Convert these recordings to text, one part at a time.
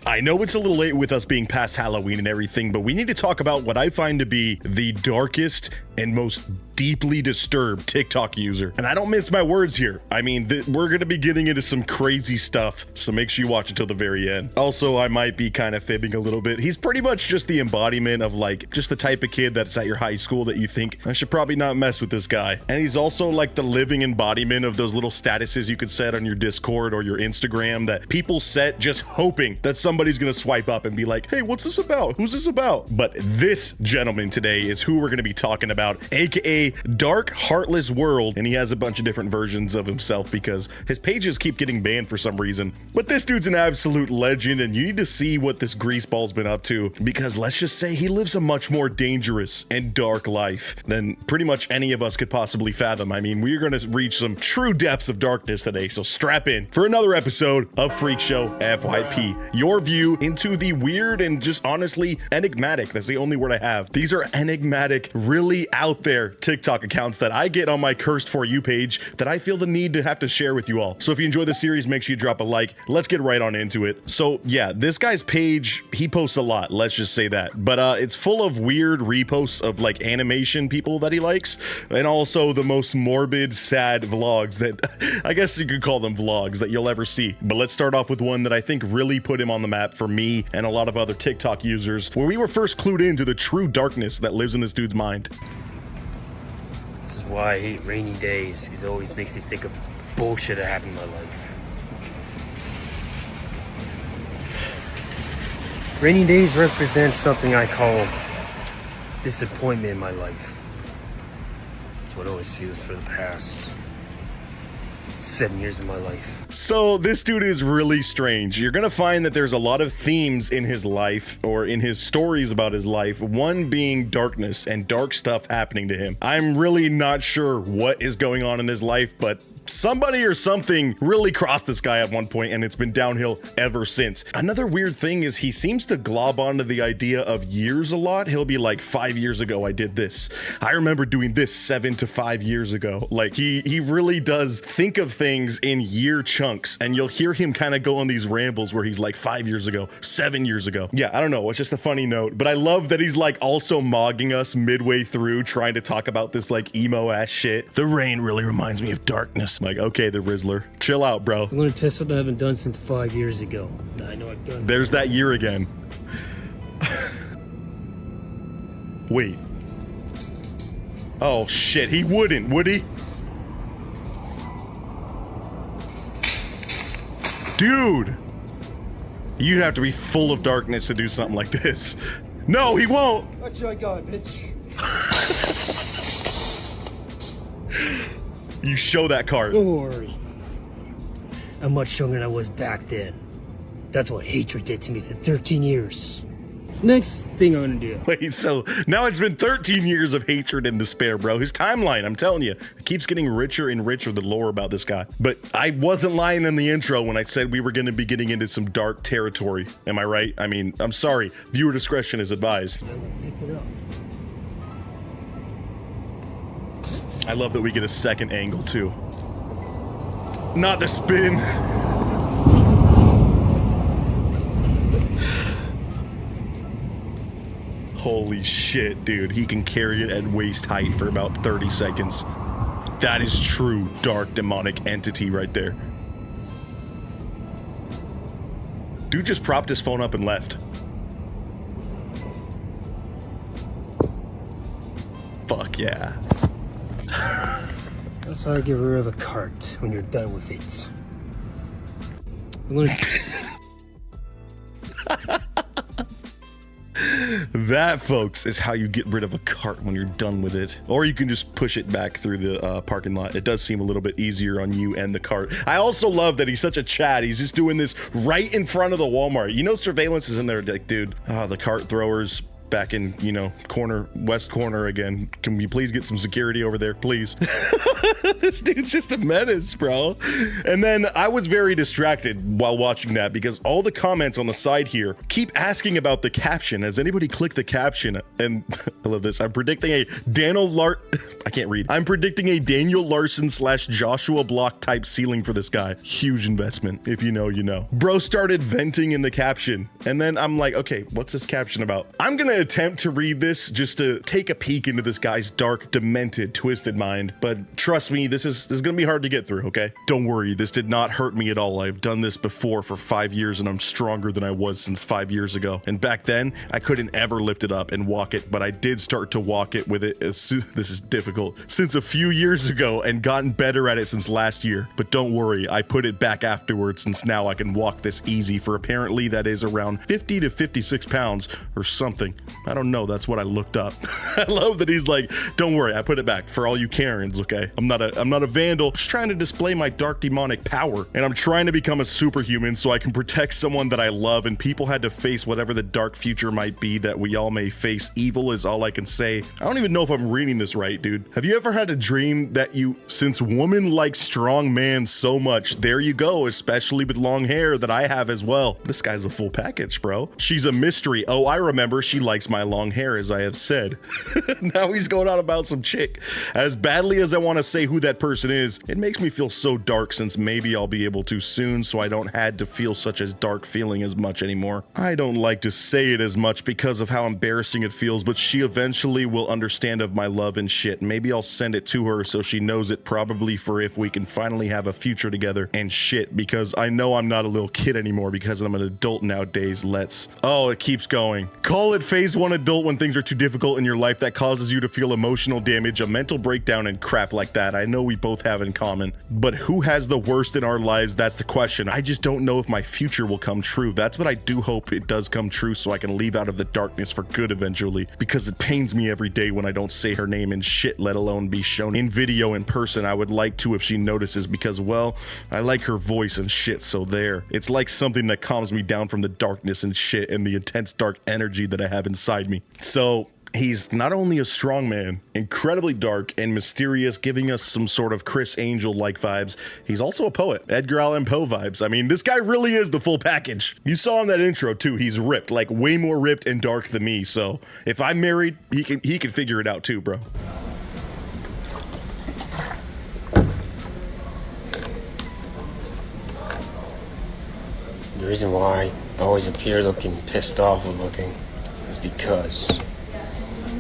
I know it's a little late with us being past Halloween and everything, but we need to talk about what I find to be the darkest and most deeply disturbed TikTok user. And I don't mince my words here. I mean, we're going to be getting into some crazy stuff, so make sure you watch it till the very end. Also, I might be kind of fibbing a little bit. He's pretty much just the embodiment of like, just the type of kid that's at your high school that you think, I should probably not mess with this guy. And he's also like the living embodiment of those little statuses you could set on your Discord or your Instagram that people set just hoping that somebody's going to swipe up and be like, hey, what's this about? Who's this about? But this gentleman today is who we're going to be talking about, aka Dark Heartless World, and he has a bunch of different versions of himself because his pages keep getting banned for some reason. But this dude's an absolute legend, and you need to see what this greaseball's been up to, because let's just say he lives a much more dangerous and dark life than pretty much any of us could possibly fathom. I mean, we're going to reach some true depths of darkness today, so strap in for another episode of Freak Show FYP, your view into the weird and just honestly enigmatic. That's the only word I have. These are enigmatic, really out there TikTok accounts that I get on my Cursed For You page that I feel the need to have to share with you all. So if you enjoy the series, make sure you drop a like. Let's get right on into it. So yeah, this guy's page, he posts a lot, let's just say that. But it's full of weird reposts of like animation people that he likes, and also the most morbid, sad vlogs that I guess you could call them vlogs that you'll ever see. But let's start off with one that I think really put him on the map for me and a lot of other TikTok users, where we were first clued into the true darkness that lives in this dude's mind. This is why I hate rainy days, because it always makes me think of bullshit that happened in my life. Rainy days represent something I call disappointment in my life. It's what it always feels for the past 7 years of my life. So this dude is really strange. You're gonna find that there's a lot of themes in his life, or in his stories about his life, one being darkness and dark stuff happening to him. I'm really not sure what is going on in his life, but somebody or something really crossed this guy at one point, and it's been downhill ever since. Another weird thing is he seems to glob onto the idea of years a lot. He'll be like, 5 years ago I did this. I remember doing this 7 to 5 years ago. Like he really does think of things in year chunks, and you'll hear him kind of go on these rambles where he's like 5 years ago, 7 years ago. Yeah, I don't know, it's just a funny note, but I love that he's like also mogging us midway through trying to talk about this like emo ass shit. The rain really reminds me of darkness. Like, okay, the Rizzler, chill out, bro. I'm gonna test something I haven't done since 5 years ago. I know I've done. There's that year again. Wait. Oh shit, he wouldn't, would he? Dude! You'd have to be full of darkness to do something like this. No, he won't! That's what I got, bitch. You show that card. Don't worry. I'm much younger than I was back then. That's what hatred did to me for 13 years. Next thing I'm gonna do. Wait, so now it's been 13 years of hatred and despair, bro. His timeline, I'm telling you, it keeps getting richer and richer, the lore about this guy. But I wasn't lying in the intro when I said we were gonna be getting into some dark territory. Am I right? I mean, I'm sorry. Viewer discretion is advised. I love that we get a second angle, too. Not the spin. Holy shit, dude. He can carry it at waist height for about 30 seconds. That is true dark demonic entity right there. Dude just propped his phone up and left. Fuck yeah. That's how I get rid of a cart when you're done with it. I'm gonna... That, folks, is how you get rid of a cart when you're done with it. Or you can just push it back through the parking lot. It does seem a little bit easier on you and the cart. I also love that he's such a Chad. He's just doing this right in front of the Walmart. You know surveillance is in there like, dude, the cart throwers back in, you know, west corner again. Can we please get some security over there, please? This dude's just a menace, bro. And then I was very distracted while watching that because all the comments on the side here keep asking about the caption. Has anybody clicked the caption? And I love this. I'm predicting a I'm predicting a Daniel Larson / Joshua Block type ceiling for this guy. Huge investment. If you know, you know. Bro started venting in the caption. And then I'm like, okay, what's this caption about? I'm gonna attempt to read this just to take a peek into this guy's dark, demented, twisted mind. But trust me, this is gonna be hard to get through, okay? Don't worry, this did not hurt me at all. I've done this before for 5 years and I'm stronger than I was since 5 years ago. And back then, I couldn't ever lift it up and walk it, but I did start to walk it with it this is difficult, since a few years ago and gotten better at it since last year. But don't worry, I put it back afterwards since now I can walk this easy for apparently that is around 50 to 56 pounds or something. I don't know, that's what I looked up. I love that he's like, don't worry, I put it back for all you Karens, okay? I'm not a vandal, just trying to display my dark demonic power. And I'm trying to become a superhuman so I can protect someone that I love, and people had to face whatever the dark future might be that we all may face. Evil is all I can say. I don't even know if I'm reading this right, dude. Have you ever had a dream that since women like strong man so much, there you go, especially with long hair that I have as well. This guy's a full package, bro. She's a mystery. Oh, I remember, she likes my long hair, as I have said. Now he's going on about some chick. As badly as I want to say who that person is, it makes me feel so dark, since maybe I'll be able to soon, so I don't had to feel such as dark feeling as much anymore. I don't like to say it as much because of how embarrassing it feels, but she eventually will understand of my love and shit. Maybe I'll send it to her so she knows it, probably for if we can finally have a future together and shit, because I know I'm not a little kid anymore because I'm an adult nowadays. Oh, it keeps going. Call it phase 1 adult when things are too difficult in your life that causes you to feel emotional damage, a mental breakdown, and crap like that. I know we both have in common, but who has the worst in our lives? That's the question. I just don't know if my future will come true. That's what I do hope it does come true, so I can leave out of the darkness for good eventually, because it pains me every day when I don't say her name in shit, let alone be shown in video in person. I would like to if she notices, because, well, I like her voice and shit, so there. It's like something that calms me down from the darkness and shit and the intense dark energy that I have inside me. So he's not only a strong man, incredibly dark and mysterious, giving us some sort of Chris Angel-like vibes, he's also a poet. Edgar Allan Poe vibes. I mean, this guy really is the full package. You saw in that intro too, he's ripped, like way more ripped and dark than me, so if I'm married, he can figure it out too, bro. The reason why I always appear looking pissed off or looking is because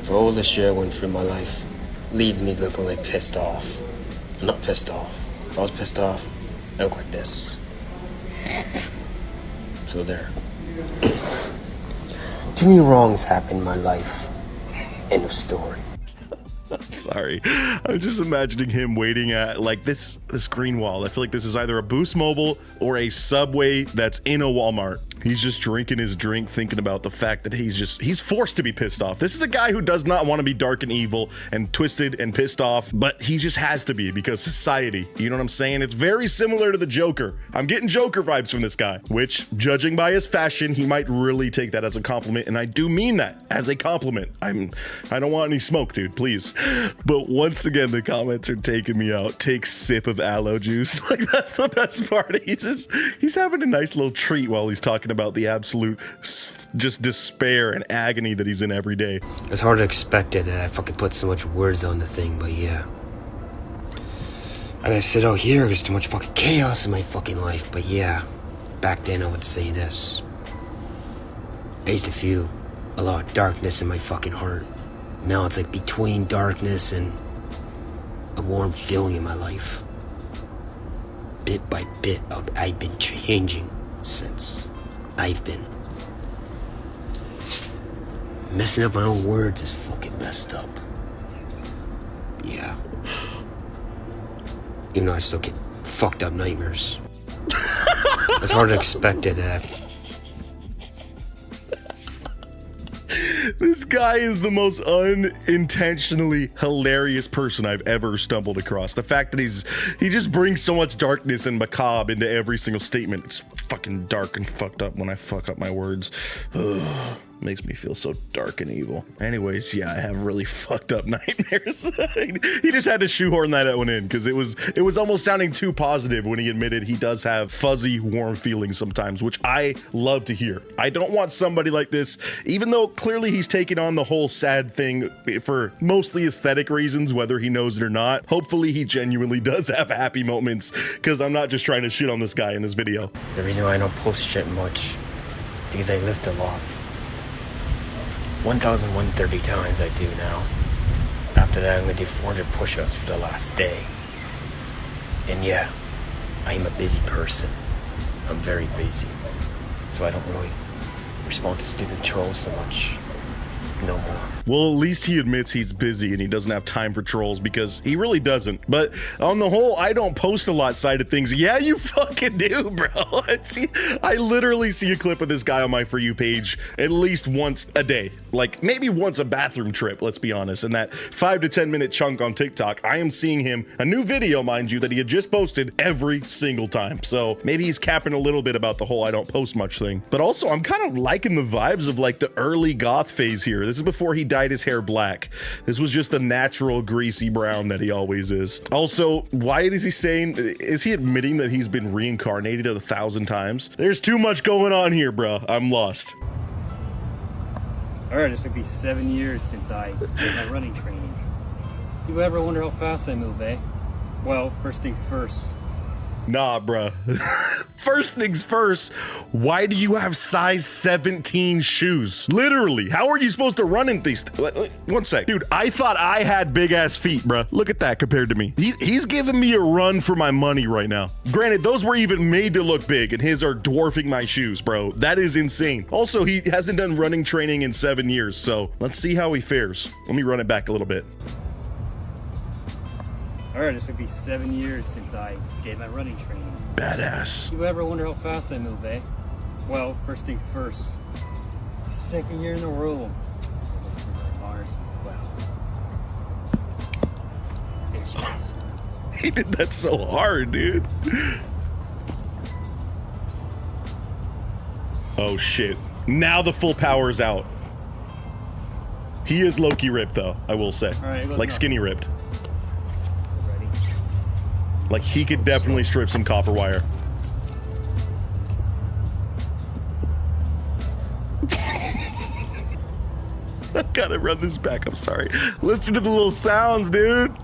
for all the shit I went through in my life leads me looking like pissed off. I'm not pissed off. If I was pissed off, I look like this. So there. Too many wrongs happened in my life. End of story. Sorry, I'm just imagining him waiting at like this green wall. I feel like this is either a Boost Mobile or a Subway that's in a Walmart. He's just drinking his drink, thinking about the fact that he's forced to be pissed off. This is a guy who does not want to be dark and evil and twisted and pissed off, but he just has to be because society, you know what I'm saying? It's very similar to the Joker. I'm getting Joker vibes from this guy, which, judging by his fashion, he might really take that as a compliment, and I do mean that as a compliment. I don't want any smoke, dude, please. But once again, the comments are taking me out. Take sip of aloe juice. Like, that's the best part. He's having a nice little treat while he's talking about the absolute just despair and agony that he's in every day. It's hard to expect it that I fucking put so much words on the thing, but yeah. I gotta sit out here, there's too much fucking chaos in my fucking life, but yeah. Back then I would say this. I used to feel a lot of darkness in my fucking heart. Now it's like between darkness and a warm feeling in my life. Bit by bit, I've been changing since. I've been messing up my own words is fucking messed up. Yeah. Even though I still get fucked up nightmares. It's hard to expect it. This guy is the most unintentionally hilarious person I've ever stumbled across. The fact that he just brings so much darkness and macabre into every single statement. It's fucking dark and fucked up when I fuck up my words. Ugh. Makes me feel so dark and evil. Anyways, yeah, I have really fucked up nightmares. He just had to shoehorn that one in because it was almost sounding too positive when he admitted he does have fuzzy, warm feelings sometimes, which I love to hear. I don't want somebody like this, even though clearly he's taking on the whole sad thing for mostly aesthetic reasons, whether he knows it or not. Hopefully he genuinely does have happy moments, because I'm not just trying to shit on this guy in this video. The reason why I don't post shit much, because I lift a lot. 1,130 times I do now. After that, I'm gonna do 400 push-ups for the last day. And yeah, I am a busy person. I'm very busy. So I don't really respond to stupid trolls so much no more. Well, at least he admits he's busy and he doesn't have time for trolls, because he really doesn't. But on the whole, I don't post a lot side of things. Yeah, you fucking do, bro. I literally see a clip of this guy on my For You page at least once a day. Like maybe once a bathroom trip, let's be honest. In that 5 to 10 minute chunk on TikTok, I am seeing him, a new video, mind you, that he had just posted every single time. So maybe he's capping a little bit about the whole I don't post much thing. But also, I'm kind of liking the vibes of like the early goth phase here. This is before he dyed his hair black. This was just the natural greasy brown that he always is. Also, why is he saying, is he admitting that he's been reincarnated 1,000 times? There's too much going on here, bro. I'm lost. All right, this will be 7 years since I did my running training. You ever wonder how fast I move, eh? Well, first things first. Nah, bruh. First things first, why do you have size 17 shoes? Literally, how are you supposed to run in these? One sec. Dude, I thought I had big ass feet, bruh. Look at that compared to me. He's giving me a run for my money right now. Granted, those were even made to look big, and his are dwarfing my shoes, bro. That is insane. Also, he hasn't done running training in 7 years, so let's see how he fares. Let me run it back a little bit. All right, this will be 7 years since I did my running training. Badass. You ever wonder how fast I move, eh? Well, first things first. Second year in a row. Mars. Wow. There she is. He did that so hard, dude. Oh shit. Now the full power is out. He is Loki ripped though, I will say. All right, like skinny ripped. Ready? Like he could definitely strip some copper wire. I gotta run this back, I'm sorry. Listen to the little sounds, dude.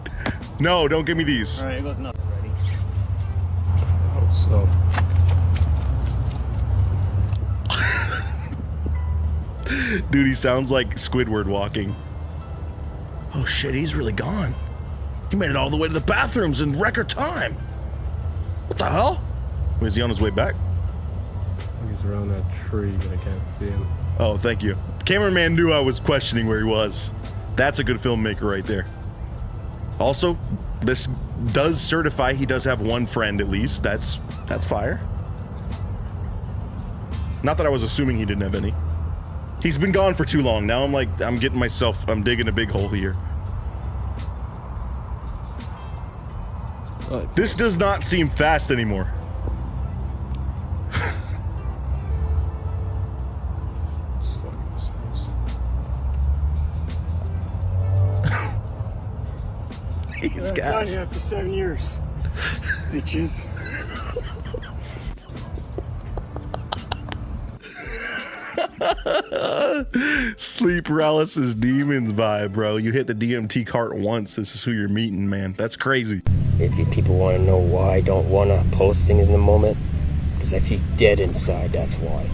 No, don't give me these. All right, it goes nothing. Ready? Oh, so. Dude, he sounds like Squidward walking. Oh shit, he's really gone. He made it all the way to the bathrooms in record time. What the hell? Is he on his way back? He's around that tree, but I can't see him. Oh, thank you. Cameraman knew I was questioning where he was. That's a good filmmaker right there. Also, this does certify he does have one friend at least. That's fire. Not that I was assuming he didn't have any. He's been gone for too long. Now I'm digging a big hole here. This does not seem fast anymore. He's gas. Done after 7 years. Bitches. Sleep paralysis demons vibe, bro. You hit the DMT cart once. This is who you're meeting, man. That's crazy. If you people want to know why I don't want to post things in the moment, because I feel dead inside, that's why.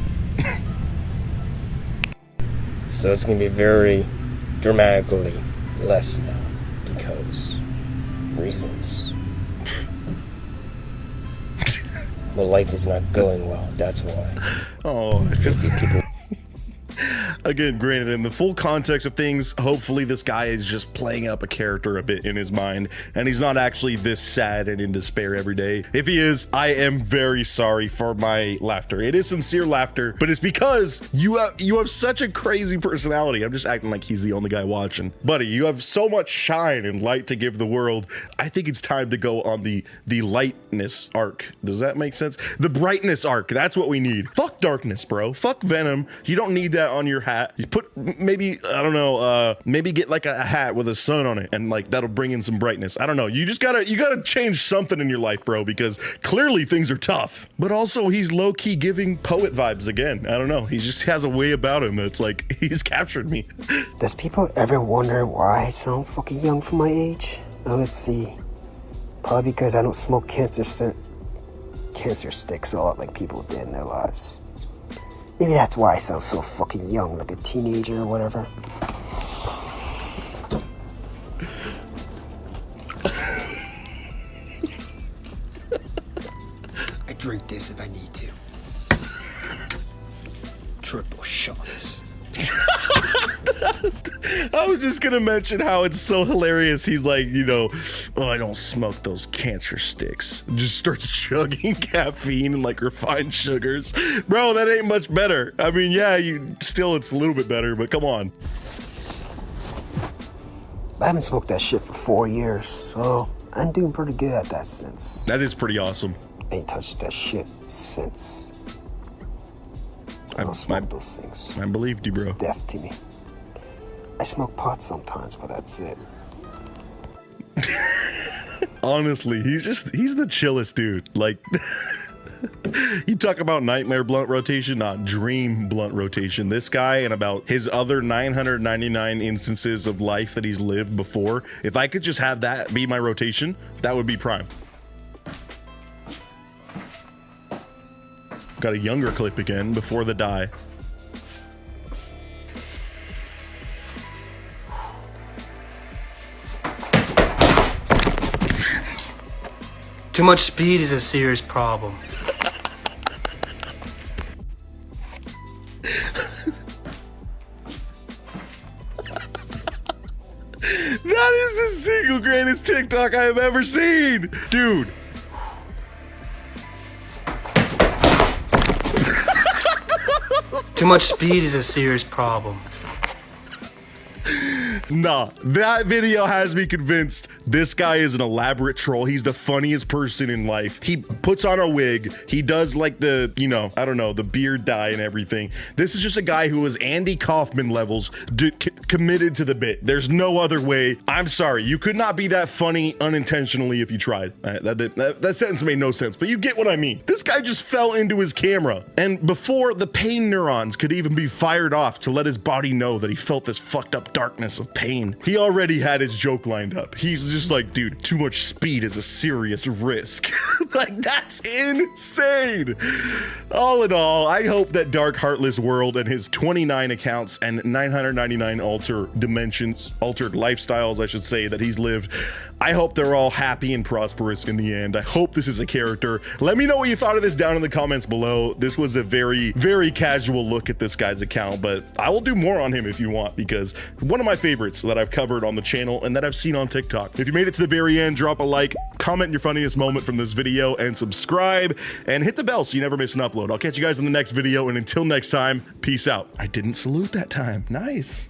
So it's going to be very dramatically less now, because reasons. My life is not going well, that's why. Oh, I feel People again, granted, in the full context of things, hopefully this guy is just playing up a character a bit in his mind, and he's not actually this sad and in despair every day. If he is, I am very sorry for my laughter. It is sincere laughter, but it's because you have such a crazy personality. I'm just acting like he's the only guy watching. Buddy, you have so much shine and light to give the world. I think it's time to go on the lightness arc. Does that make sense? The brightness arc. That's what we need. Fuck darkness, bro. Fuck Venom. You don't need that on your hat. You put maybe, I don't know, maybe get like a hat with a sun on it, and like that'll bring in some brightness. I don't know. You gotta change something in your life, bro, because clearly things are tough. But also he's low-key giving poet vibes again. I don't know. He just has a way about him that's like, he's captured me. Does people ever wonder why I sound fucking young for my age? Well, let's see. Probably because I don't smoke cancer sticks a lot like people did in their lives. Maybe that's why I sound so fucking young, like a teenager or whatever. I drink this if I need to. Triple shots. I was just gonna mention how it's so hilarious. He's like, you know, oh, I don't smoke those cancer sticks. Just starts chugging caffeine and like refined sugars. Bro, that ain't much better. I mean, yeah, it's a little bit better, but come on. I haven't smoked that shit for 4 years, so I'm doing pretty good at that since. That is pretty awesome. I ain't touched that shit since. I don't smoke those things. I believed you, bro. It's death to me. I smoke pot sometimes, but that's it. Honestly, he's the chillest dude. Like, you talk about nightmare blunt rotation, not dream blunt rotation. This guy and about his other 999 instances of life that he's lived before, if I could just have that be my rotation, that would be prime. Got a younger clip again before the die. Too much speed is a serious problem. That is the single greatest TikTok I have ever seen, dude. Too much speed is a serious problem. Nah, that video has me convinced this guy is an elaborate troll. He's the funniest person in life. He puts on a wig. He does like the, you know, I don't know, the beard dye and everything. This is just a guy who is Andy Kaufman levels committed to the bit. There's no other way. I'm sorry. You could not be that funny unintentionally if you tried. That sentence made no sense, but you get what I mean. This guy just fell into his camera. And before the pain neurons could even be fired off to let his body know that he felt this fucked up darkness of pain, he already had his joke lined up. He's just like, dude, too much speed is a serious risk. Like, that's insane. All in all, I hope that Dark Heartless World and his 29 accounts and 999 altered lifestyles, I should say, that he's lived, I hope they're all happy and prosperous in the end. I hope this is a character. Let me know what you thought of this down in the comments below. This was a very, very casual look at this guy's account, but I will do more on him if you want, because one of my favorites that I've covered on the channel and that I've seen on TikTok. If you made it to the very end, drop a like, comment your funniest moment from this video, and subscribe, and hit the bell so you never miss an upload. I'll catch you guys in the next video, and until next time, peace out. I didn't salute that time. Nice.